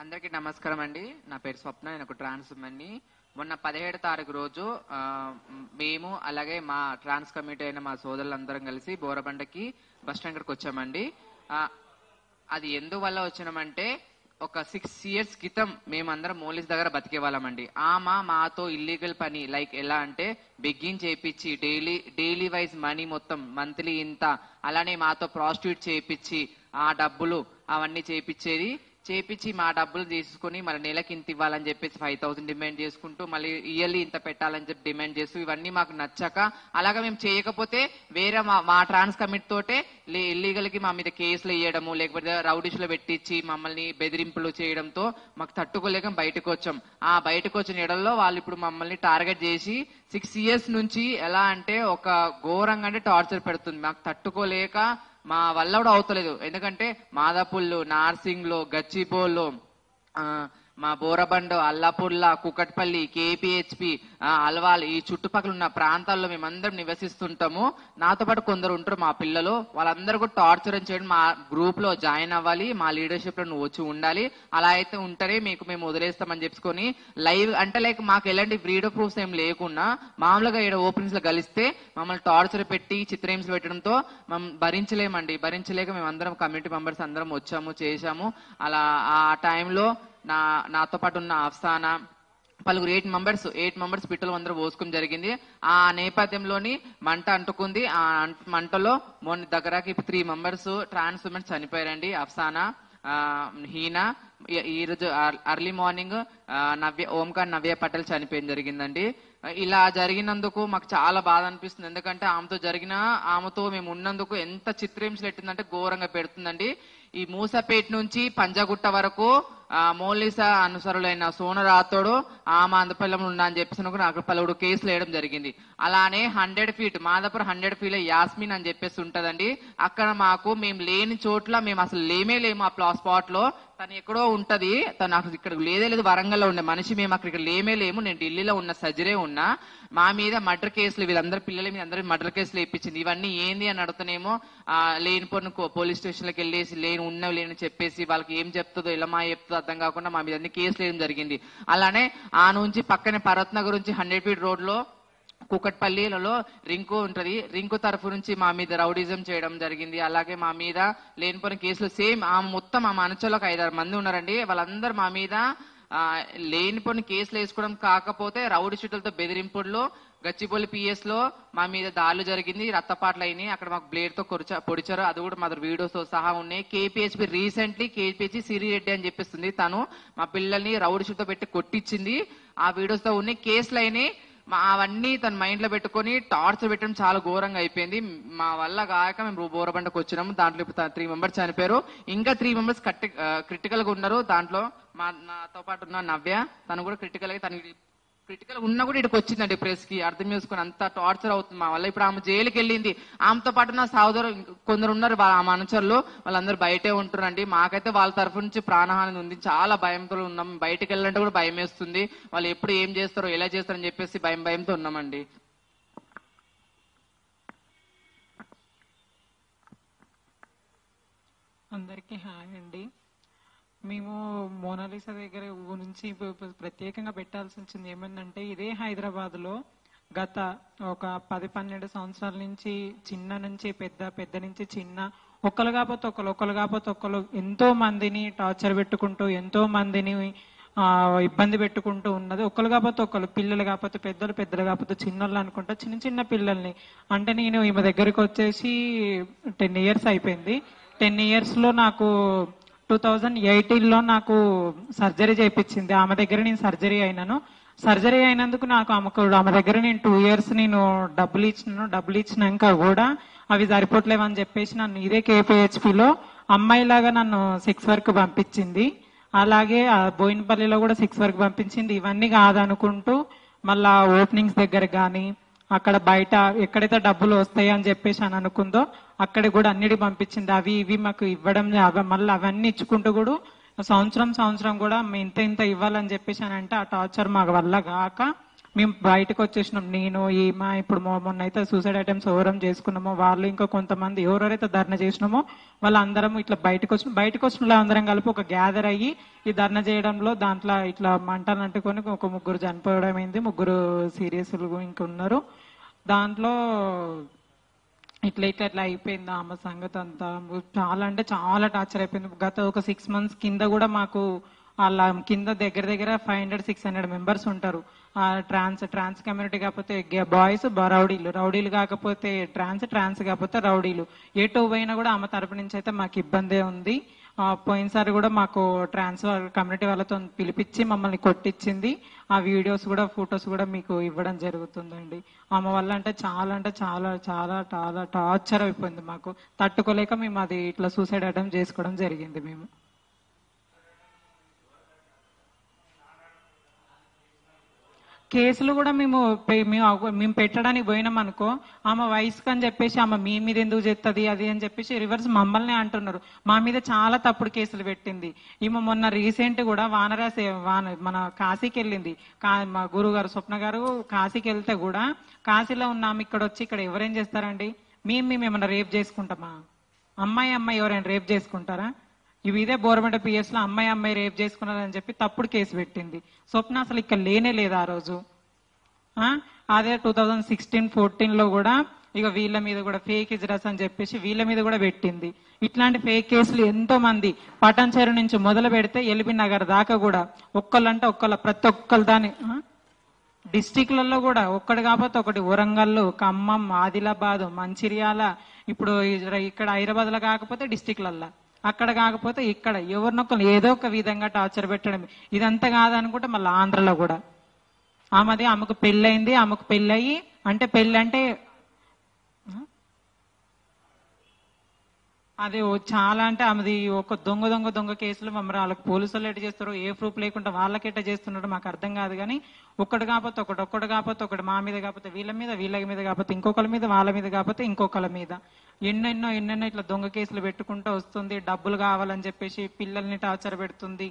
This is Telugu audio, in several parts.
అందరికీ నమస్కారం అండి. నా పేరు స్వప్న, నేను ఒక ట్రాన్స్ ఉమెన్ని. మొన్న 17వ తారీఖు రోజు మేము అలాగే మా ట్రాన్స్ కమిటీ అయిన మా సోదరులందరం కలిసి బోరబండకి బస్ స్టాండ్ దగ్గరకు వచ్చామండి. అది ఎందువల్ల వచ్చినామంటే, ఒక 6 years క్రితం మేమందరం మోలీస్ దగ్గర బతికే వాళ్ళమండి. మాతో ఇల్లీగల్ పని లైక్ ఎలా అంటే బెగ్గింగ్ చేయించి డైలీ వైజ్ మనీ మొత్తం మంత్లీ ఇంత, అలానే మాతో ప్రాస్టిట్యూట్ చేయించి ఆ డబ్బులు అవన్నీ చేపించి మా డబ్బులు తీసుకుని మళ్ళీ నెలకి ఇంత ఇవ్వాలని చెప్పేసి 5,000 డిమాండ్ చేసుకుంటూ మళ్ళీ ఇయర్లీ ఇంత పెట్టాలని చెప్పి డిమాండ్ చేస్తూ ఇవన్నీ మాకు నచ్చక, అలాగా మేము చేయకపోతే వేరే మా ట్రాన్స్ కమిటీ తోటే ఇల్లీగల్ కి మా మీద కేసులు వేయడము, లేకపోతే రౌడీస్లో పెట్టించి మమ్మల్ని బెదిరింపులు చేయడంతో మాకు తట్టుకోలేక బయటకు వచ్చాం. ఆ బయటకు వచ్చిన ఎడల్లో వాళ్ళు ఇప్పుడు మమ్మల్ని టార్గెట్ చేసి 6 years నుంచి ఎలా అంటే ఒక ఘోరంగా అంటే టార్చర్ పెడుతుంది. మాకు తట్టుకోలేక మా వల్ల కూడా అవుతలేదు. ఎందుకంటే మాదాపుల్లో, నార్సింగ్లో, గచ్చిపోల్లో, మా బోరబండ, అల్లాపుర్ల, కుకట్పల్లి, కేపీహెచ్పి, అల్వాల్ ఈ చుట్టుపక్కల ఉన్న ప్రాంతాల్లో మేమందరం నివసిస్తుంటాము. నాతో పాటు కొందరు ఉంటారు మా పిల్లలు, వాళ్ళందరూ కూడా టార్చర్ చేయడం. మా గ్రూప్ లో జాయిన్ అవ్వాలి, మా లీడర్షిప్ లో నువ్వు వచ్చి ఉండాలి, అలా అయితే ఉంటేనే మేము వదిలేస్తామని చెప్పుకొని లైవ్ అంటే లైక్ మాకు ఎలాంటి వీడియో ప్రూఫ్స్ ఏం లేకుండా మామూలుగా ఇక్కడ ఓపెనింగ్స్ లో కలిస్తే మమ్మల్ని టార్చర్ పెట్టి చిత్రహింసలు పెట్టడంతో మేము భరించలేక మేమందరం కమ్యూనిటీ మెంబర్స్ అందరం వచ్చాము, చేశాము. అలా ఆ టైంలో నాతో పాటు ఉన్న అఫ్సానా పలువురు 8 మెంబర్స్ పిట్టలు అందరూ పోసుకోవడం జరిగింది. ఆ నేపథ్యంలోని మంట అంటుకుంది. ఆ మంటలో మొన్న దగ్గరకి 3 members ట్రాన్స్ ఉమెన్స్ చనిపోయారండి. అఫ్సానా, హీనా, ఈ రోజు అర్లీ మార్నింగ్ ఓంకార్ నవ్య పటేల్ చనిపోయింది జరిగిందండి. ఇలా జరిగినందుకు మాకు చాలా బాధ అనిపిస్తుంది. ఎందుకంటే ఆమెతో మేము ఉన్నందుకు ఎంత చిత్రహింసలు పెట్టిందంటే ఘోరంగా పెడుతుందండి. ఈ మూసపేట నుంచి పంజాగుట్ట వరకు మోలీసా అనుసరులైన సోన రాథోడ్ ఆమె అందపల్లం ఉన్నా అని చెప్పేసి నాకు పలువురు కేసులు వేయడం జరిగింది. అలానే 100 feet మాదాపురం 100 feet యాస్మిన్ అని చెప్పేసి ఉంటదండి. అక్కడ మేము లేని చోట్ల మేము అసలు లేము ఆ స్పాట్ లో. తను ఎక్కడో ఉంటది, తను అక్కడ ఇక్కడ లేదు వరంగల్లో ఉండే మనిషి. మేము అక్కడ లేము. నేను ఢిల్లీలో ఉన్న సజ్జరే ఉన్నా. మా మీద మర్డర్ కేసులు, వీళ్ళందరూ పిల్లల మీద అందరూ మర్డర్ కేసులు ఇప్పించింది. ఇవన్నీ ఏంది అని అడుగుతానేమో లేనిపోయిన పోలీస్ స్టేషన్లకు వెళ్ళేసి లేని చెప్పేసి వాళ్ళకి ఏం చెప్తుందో ఎలా చెప్తుందో అర్థం కాకుండా మా మీద అన్ని కేసులు వేయడం జరిగింది. అలానే ఆ నుంచి పక్కనే పర్వత్ నగర్ నుంచి 100 feet రోడ్ లో కుకట్పల్లిలో రింకు ఉంటది. రింకు తరఫు నుంచి మా మీద రౌడిజం చేయడం జరిగింది. అలాగే మా మీద లేనిపోయిన కేసులు సేమ్ మొత్తం మా అనుచరులకు 5-6 మంది ఉన్నారండి. వాళ్ళందరూ మా మీద లేనిపోయిన కేసులు వేసుకోవడం కాకపోతే రౌడీ షీట్లతో బెదిరింపుల్లో గచ్చిబౌలి పిఎస్ లో మా మీద దాడులు జరిగింది, రక్తపాట్లు అయినాయి. అక్కడ మాకు బ్లేడ్ తో పొడిచారు. అది కూడా మా వీడియోస్ తో సహా ఉన్నాయి. కేపీహెచ్పి రీసెంట్లీ కేపీహెచ్పి సిరిరెడ్డి అని చెప్పిస్తుంది, తను మా పిల్లల్ని రౌడీ షీట్ తో పెట్టి కొట్టించింది. ఆ వీడియోస్ తో ఉన్నాయి, కేసులు అయినాయి. అవన్నీ తన మైండ్ లో పెట్టుకుని టార్చర్ పెట్టడం చాలా ఘోరంగా అయిపోయింది. మా వల్ల కాక మేము బోరబండకు వచ్చినాము. దాంట్లో 3 members చనిపోయారు. ఇంకా 3 members క్రిటికల్ గా ఉన్నారు. దాంట్లో నాతో పాటు ఉన్న నవ్య, తను కూడా క్రిటికల్ ఉన్నా కూడా ఇక్కడికి వచ్చిందండి ప్రెస్ కి. అర్థం చేసుకుని అంత టార్చర్ అవుతుంది మా వల్ల. ఇప్పుడు ఆమె జైలుకి వెళ్ళింది. ఆమెతో పాటు నా సహోదరు కొందరు ఉన్నారు ఆమె అనుచరులు, వాళ్ళందరూ బయటే ఉంటున్నారండి. మాకైతే వాళ్ళ తరఫు నుంచి ప్రాణహాని ఉంది. చాలా భయంతో ఉన్నాం. బయటకు వెళ్ళాలంటే కూడా భయం వేస్తుంది. వాళ్ళు ఎప్పుడు ఏం చేస్తారో ఎలా చేస్తారని చెప్పేసి భయంతో ఉన్నామండి. అందరికీ హాయ్ అండి. మేము మోనాలిసా దగ్గర గురించి ప్రత్యేకంగా పెట్టాల్సి వచ్చింది ఏమందంటే, ఇదే హైదరాబాద్ లో గత ఒక 10-12 సంవత్సరాల నుంచి చిన్న నుంచి పెద్ద నుంచి చిన్న ఒకరు కాకపోతే ఒకరు ఎంతో మందిని టార్చర్ పెట్టుకుంటూ ఎంతో మందిని ఇబ్బంది పెట్టుకుంటూ ఉన్నది. ఒకరు కాకపోతే ఒకరు, పిల్లలు కాకపోతే పెద్దలు కాకపోతే చిన్నోళ్ళు అనుకుంటా చిన్న పిల్లల్ని. అంటే నేను ఈమె దగ్గరికి వచ్చేసి 10 years అయిపోయింది. 10 years లో నాకు 2018లో నాకు సర్జరీ చేయించింది. ఆమె దగ్గర నేను సర్జరీ అయినాను. సర్జరీ అయినందుకు నాకు ఆమె దగ్గర నేను 2 years నేను డబ్బులు ఇచ్చినాక కూడా అవి సరిపోవట్లేవని చెప్పేసి నన్ను ఇదే కేపీహెచ్పిలో అమ్మాయిలాగా నన్ను 6 వరకు పంపించింది. అలాగే బోయినపల్లిలో కూడా 6 వరకు పంపించింది. ఇవన్నీ కాదనుకుంటూ మళ్ళా ఓపెనింగ్స్ దగ్గర కానీ అక్కడ బయట ఎక్కడైతే డబ్బులు వస్తాయి అని చెప్పేసి అని అనుకుందో అక్కడ కూడా అన్నిటికి పంపించింది. అవి ఇవి మాకు ఇవ్వడం, మళ్ళీ అవన్నీ ఇచ్చుకుంటూ కూడా సంవత్సరం కూడా ఇంత ఇవ్వాలని చెప్పేసి అని అంటే ఆ టార్చర్ మాకు వల్ల కాక మేము బయటకు వచ్చేసినాం. నేను ఈమె ఇప్పుడు మొన్న అయితే సూసైడ్ అటెంప్ట్స్ ఎవరం చేసుకున్నామో వాళ్ళు ఇంకా కొంతమంది ఎవరెవరైతే ధర్నా చేసినామో వాళ్ళందరం ఇట్లా బయటకు వచ్చిన అందరం కలిపి ఒక గ్యాదర్ అయ్యి ఈ ధర్నా చేయడంలో దాంట్లో ఇట్లా మంటలు అంటుకొని ఒక ముగ్గురు చనిపోవడం అయింది, ముగ్గురు సీరియస్ ఇంకా ఉన్నారు. దాంట్లో ఇట్లా అయిపోయింది ఆమె సంగతి అంతా. చాలా అంటే చాలా టార్చర్ అయిపోయింది. గత ఒక 6 months కింద కూడా మాకు వాళ్ళ కింద దగ్గర దగ్గర 500-600 మెంబర్స్ ఉంటారు. ఆ ట్రాన్స్ కమ్యూనిటీ కాకపోతే బాయ్స్ రౌడీలు కాకపోతే ట్రాన్స్ కాకపోతే రౌడీలు. ఎటు పోయినా కూడా ఆమె తరపు నుంచి అయితే మాకు ఇబ్బందే ఉంది. పోయినసారి కూడా మాకు ట్రాన్స్ కమ్యూనిటీ వాళ్ళతో పిలిపించి మమ్మల్ని కొట్టించింది. ఆ వీడియోస్ కూడా ఫొటోస్ కూడా మీకు ఇవ్వడం జరుగుతుందండి. ఆమె వల్ల అంటే చాలా చాలా చాలా టార్చర్ అయిపోయింది. మాకు తట్టుకోలేక మేము అది ఇట్లా సూసైడ్ అటెంప్ట్ చేసుకోవడం జరిగింది. మేము కేసులు కూడా మేము పెట్టడానికి పోయినాం అనుకో, ఆమె వయసుకు అని చెప్పేసి ఆమె మీ మీద ఎందుకు చేస్తుంది అది అని చెప్పేసి రివర్స్ మమ్మల్ని అంటున్నారు. మా మీద చాలా తప్పుడు కేసులు పెట్టింది. ఈమె మొన్న రీసెంట్ కూడా మన కాశీకి వెళ్ళింది. మా గురువు గారు స్వప్న గారు కాశీకి వెళ్తే కూడా కాశీలో ఉన్నాము ఇక్కడ వచ్చి ఇక్కడ ఎవరేం చేస్తారండి? మేము ఏమన్నా రేప్ చేసుకుంటామా? అమ్మాయి ఎవరైనా రేప్ చేసుకుంటారా? ఇదే బోరబండ పిఎస్ లో అమ్మాయి రేప్ చేసుకున్నారని చెప్పి తప్పుడు కేసు పెట్టింది. స్వప్న అసలు ఇక్కడ లేనే లేదు ఆ రోజు. అదే 2016-14 కూడా ఇక వీళ్ళ మీద కూడా ఫేక్ ఇజ్రాస్ అని చెప్పేసి వీళ్ళ మీద కూడా పెట్టింది. ఇట్లాంటి ఫేక్ కేసులు ఎంతో మంది పటాన్చేరు నుంచి మొదలు పెడితే ఎల్బీ నగర్ దాకా కూడా ప్రతి ఒక్కరు దాని డిస్టిక్లలో కూడా ఒక్కడు కాకపోతే ఒకటి వరంగల్, ఖమ్మం, ఆదిలాబాద్, మంచిర్యాల, ఇప్పుడు ఇక్కడ హైదరాబాద్ లో కాకపోతే డిస్టిక్లల్లో, అక్కడ కాకపోతే ఇక్కడ ఎవరినొక్కరు ఏదో ఒక విధంగా టార్చర్ పెట్టడం. ఇదంతా కాదనుకుంటే మళ్ళీ ఆంధ్రలో కూడా ఆమెకు పెళ్ళయింది. ఆమెకు పెళ్ళయి అంటే అది చాలా అంటే ఆమెది ఒక దొంగ కేసులు మమ్మల్ని వాళ్ళకి పోలీసులు ఎట్ట చేస్తారో, ఏ ప్రూఫ్ లేకుండా వాళ్ళకి ఎట్ట చేస్తున్నారో మాకు అర్థం కాదు. కానీ ఒక్కడు కాకపోతే ఒకటి మా మీద కాకపోతే వీళ్ళ మీద కాకపోతే ఇంకొకరి మీద, వాళ్ళ మీద కాకపోతే ఇంకొకరి మీద ఎన్నెన్నో ఇట్లా దొంగ కేసులు పెట్టుకుంటూ వస్తుంది. డబ్బులు కావాలని చెప్పేసి పిల్లల్ని టార్చర్ పెడుతుంది.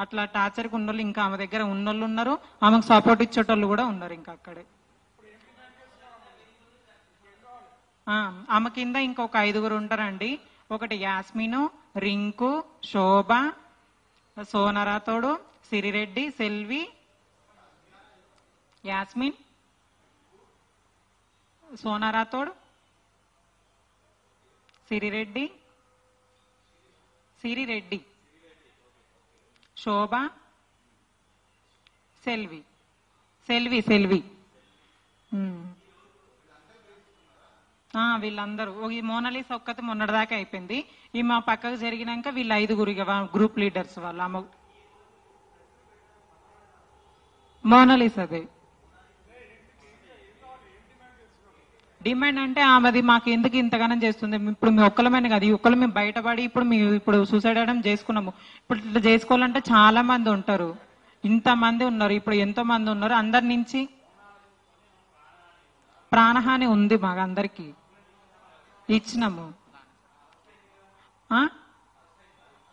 అట్లా టార్చర్కి ఉన్నోళ్ళు ఇంకా ఆమె దగ్గర ఉన్నోళ్ళు ఉన్నారు, ఆమెకు సపోర్ట్ ఇచ్చేటోళ్ళు కూడా ఉన్నారు. ఇంకా అక్కడే ఆమె కింద ఇంకొక 5 ఉంటారండి. ఒకటి యాస్మిను, రింకు, శోభ, సోనరాతోడు, సిరిరెడ్డి, సెల్వి, యాస్మిన్, సోనరాతోడు, సిరిరెడ్డి, శోభ, సెల్వి వీళ్ళందరూ. ఈ మోనాలిసా ఒక్కతే మొన్నటిదాకా అయిపోయింది. ఈ మా పక్కకు జరిగినాక వీళ్ళు 5 గ్రూప్ లీడర్స్ వాళ్ళు. ఆమె మోనాలిసాదే డిమాండ్ అంటే ఆమెది మాకు ఎందుకు ఇంతగానం చేస్తుంది? ఇప్పుడు మీ ఒక్కలమైన కాదు, ఈ ఒక్కలు మేము బయటపడి ఇప్పుడు సూసైడ్ అవ్వడం చేసుకున్నాము. ఇప్పుడు ఇట్లా చేసుకోవాలంటే చాలా మంది ఉంటారు, ఇంతమంది ఉన్నారు, ఇప్పుడు ఎంతో మంది ఉన్నారు. అందరి నుంచి ప్రాణహాని ఉంది మాకు అందరికి ఇచ్చినాము.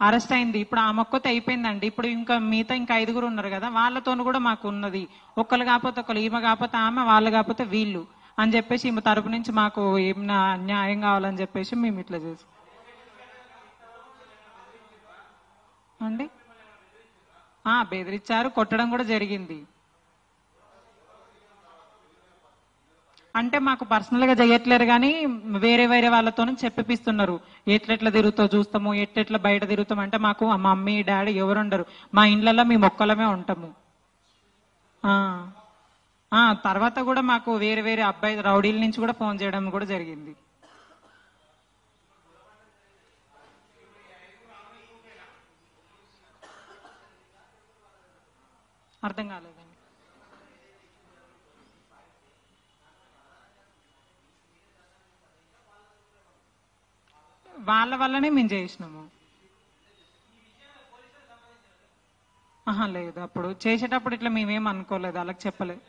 అరెస్ట్ అయింది. ఇప్పుడు ఆ మొక్కతో అయిపోయిందండి. ఇప్పుడు ఇంకా మిగతా ఇంకా 5 ఉన్నారు కదా, వాళ్ళతో కూడా మాకు ఉన్నది. ఒక్కరు కాకపోతే ఒకరు, ఈమె కాకపోతే ఆమె, వాళ్ళు కాకపోతే వీళ్ళు అని చెప్పేసి ఈమె తరపు నుంచి మాకు ఏమైనా న్యాయం కావాలని చెప్పేసి మేము ఇట్లా చేసాం అండి. బెదిరించారు, కొట్టడం కూడా జరిగింది. అంటే మాకు పర్సనల్ గా చేయట్లేరు కానీ వేరే వాళ్ళతో చెప్పిస్తున్నారు. ఎట్లెట్లా తిరుగుతావు చూస్తాము, ఎట్లెట్లా బయట తిరుగుతాం అంటే మాకు మా మమ్మీ డాడీ ఎవరు ఉండరు, మా ఇండ్లలో మేము ఒక్కలమే ఉంటాము. తర్వాత కూడా మాకు వేరే అబ్బాయి రౌడీల నుంచి కూడా ఫోన్ చేయడం కూడా జరిగింది. అర్థం కాలేదండి. వాళ్ళ వల్లనే మేము చేసినాము. లేదు, అప్పుడు చేసేటప్పుడు ఇట్లా మేమేం అనుకోలేదు, వాళ్ళకి చెప్పలేదు.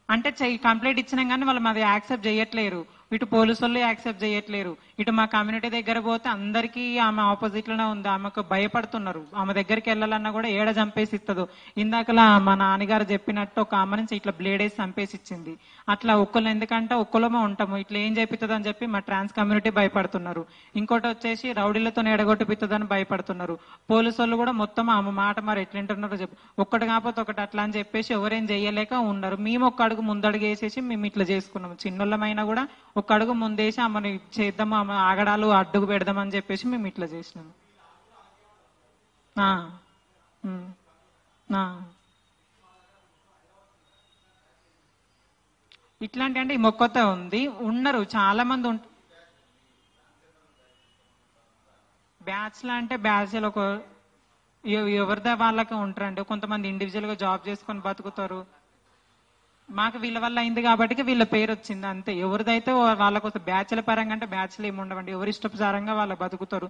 అంటే కంప్లైంట్ ఇచ్చినాం కానీ వాళ్ళు మాది యాక్సెప్ట్ చేయట్లేరు. ఇటు పోలీసు వాళ్ళు యాక్సెప్ట్ చేయట్లేరు. ఇటు మా కమ్యూనిటీ దగ్గర పోతే అందరికీ ఆమె ఆపోజిట్ లోనే ఉంది. ఆమెకు భయపడుతున్నారు. ఆమె దగ్గరికి వెళ్ళాలన్నా కూడా ఏడ చంపేసి ఇస్తుందో. ఇందాకలా మా నాన్నగారు చెప్పినట్టు ఒక ఆమె నుంచి ఇట్లా బ్లేడ్ వేసి చంపేసి ఇచ్చింది. అట్లా ఒక్కళ్ళు ఎందుకంటే ఒక్కలమే ఉంటాము, ఇట్లా ఏం చెప్తుంది అని చెప్పి మా ట్రాన్స్ కమ్యూనిటీ భయపడుతున్నారు. ఇంకోటి వచ్చేసి రౌడీలతో ఎడగొట్టిపిస్తుందని భయపడుతున్నారు. పోలీసు వాళ్ళు కూడా మొత్తం ఆమె మాట మరి ఎట్లుంటున్నారో చెప్పి ఒక్కటి కాకపోతే ఒకటి అట్లా అని చెప్పేసి ఎవరేం చెయ్యలేక ఉన్నారు. మేము ఒక్క అడుగు ముందడుగు వేసేసి మేము ఇట్లా చేసుకున్నాము. చిన్నోళ్ళమైనా కూడా ఒక్క అడుగు ముందేసి ఆమెను చేద్దాము, ఆమె ఆగడాలు అడ్డుకు పెడదామని చెప్పేసి మేము ఇట్లా చేసినాము. ఇట్లాంటి అంటే ఈ మొక్కతో ఉంది ఉన్నారు చాలా మంది బ్యాచ్ లా అంటే బ్యాచ్ ఒక ఎవరిదా వాళ్ళకే ఉంటారండి. కొంతమంది ఇండివిజువల్ గా జాబ్ చేసుకొని బతుకుతారు. మాకు వీళ్ళ వల్ల అయింది కాబట్టి వీళ్ళ పేరు వచ్చింది అంతే. ఎవరిదైతే వాళ్ళకు బ్యాచ్ల పరంగా అంటే బ్యాచ్లు ఏమి ఉండవండి. ఎవరి ఇష్టప్రకారంగా వాళ్ళు బతుకుతారు.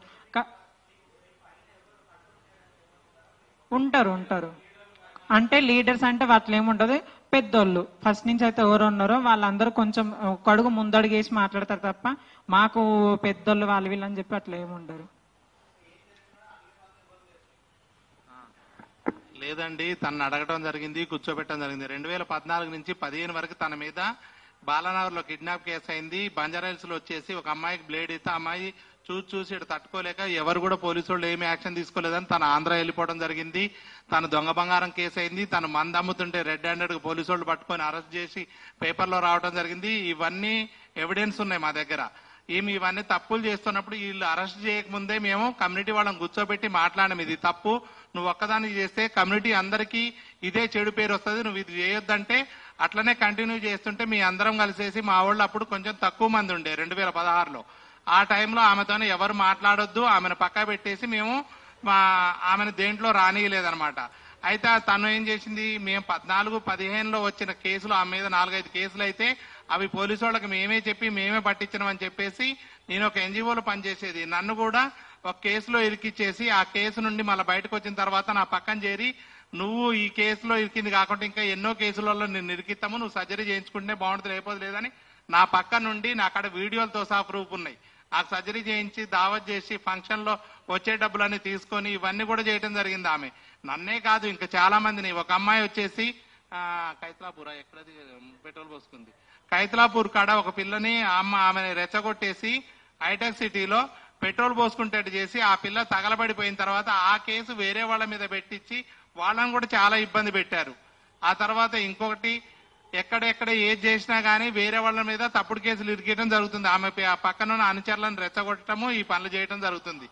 ఉంటారు అంటే లీడర్స్ అంటే వాటిలో ఏముంటది, పెద్దోళ్ళు ఫస్ట్ నుంచి అయితే ఎవరు ఉన్నారో వాళ్ళందరూ కొంచెం ఒక అడుగు ముందడుగు వేసి మాట్లాడతారు తప్ప మాకు పెద్దోళ్ళు వాళ్ళు వీళ్ళని చెప్పి అట్లా ఏముండరు. లేదండి, తనను అడగడం జరిగింది, కూర్చోబెట్టడం జరిగింది. 2014 నుంచి 15 వరకు తన మీద బాలానగర్ లో కిడ్నాప్ కేసు అయింది. బంజారాహిల్స్ లో వచ్చేసి ఒక అమ్మాయికి బ్లేడ్ ఇస్తే అమ్మాయి చూసి ఇటు తట్టుకోలేక ఎవరు కూడా పోలీసు వాళ్ళు ఏమి యాక్షన్ తీసుకోలేదని తను ఆంధ్ర వెళ్ళిపోవడం జరిగింది. తను దొంగ బంగారం కేసు అయింది. తను మందు అమ్ముతుంటే రెడ్ హ్యాండెడ్ గా పోలీసు వాళ్ళు పట్టుకొని అరెస్ట్ చేసి పేపర్లో రావడం జరిగింది. ఇవన్నీ ఎవిడెన్స్ ఉన్నాయి మా దగ్గర. ఇవన్నీ తప్పులు చేస్తున్నప్పుడు వీళ్ళు అరెస్ట్ చేయకముందే మేము కమ్యూనిటీ వాళ్ళని కూర్చోబెట్టి మాట్లాడము, ఇది తప్పు, నువ్వు ఒక్కదాన్ని చేస్తే కమ్యూనిటీ అందరికీ ఇదే చెడు పేరు వస్తుంది, నువ్వు ఇది చేయొద్దంటే అట్లనే కంటిన్యూ చేస్తుంటే మీ అందరం కలిసేసి మా వాళ్ళు అప్పుడు కొంచెం తక్కువ మంది ఉండే 2016లో. ఆ టైంలో ఆమెతోనే ఎవరు మాట్లాడొద్దు, ఆమెను పక్క పెట్టేసి మేము ఆమెను దేంట్లో రానియలేదనమాట. అయితే తను ఏం చేసింది, మేము 14-15లో వచ్చిన కేసులు ఆమె మీద 4-5 కేసులు అయితే అవి పోలీసు వాళ్ళకి మేమే చెప్పి మేమే పట్టించినామని చెప్పేసి నేను ఒక ఎన్జిఓలో పనిచేసేది. నన్ను కూడా ఒక కేసులో ఇరికిచ్చేసి ఆ కేసు నుండి మళ్ళీ బయటకు వచ్చిన తర్వాత నా పక్కన చేరి నువ్వు ఈ కేసులో ఇరికింది కాకుండా ఇంకా ఎన్నో కేసులలో నేను ఇరికిస్తాము, నువ్వు సర్జరీ చేయించుకుంటే బాగుంటుంది లేకపోతే లేదని నా పక్క నుండి నా అక్కడ వీడియోలతో సహా ప్రూఫ్ ఉన్నాయి. ఆ సర్జరీ చేయించి దావత్ చేసి ఫంక్షన్ లో వచ్చే డబ్బులన్నీ తీసుకొని ఇవన్నీ కూడా చేయడం జరిగింది. ఆమె నన్నే కాదు ఇంకా చాలా మందిని. ఒక అమ్మాయి వచ్చేసి కైతలాపూర్ ఎక్కడది పెట్రోల్ పోసుకుంది, కైతలాపూర్ కాడ ఒక పిల్లని ఆమెని రెచ్చగొట్టేసి హైటెక్ సిటీలో పెట్రోల్ పోసుకుంటేట్టు చేసి ఆ పిల్ల తగలబడిపోయిన తర్వాత ఆ కేసు వేరే వాళ్ళ మీద పెట్టించి వాళ్ళని కూడా చాలా ఇబ్బంది పెట్టారు. ఆ తర్వాత ఇంకొకటి ఎక్కడెక్కడ ఏది చేసినా గానీ వేరే వాళ్ళ మీద తప్పుడు కేసులు ఇరికేయడం జరుగుతుంది. ఆమె పక్కన అనుచరులను రెచ్చగొట్టడము ఈ పనులు చేయడం జరుగుతుంది.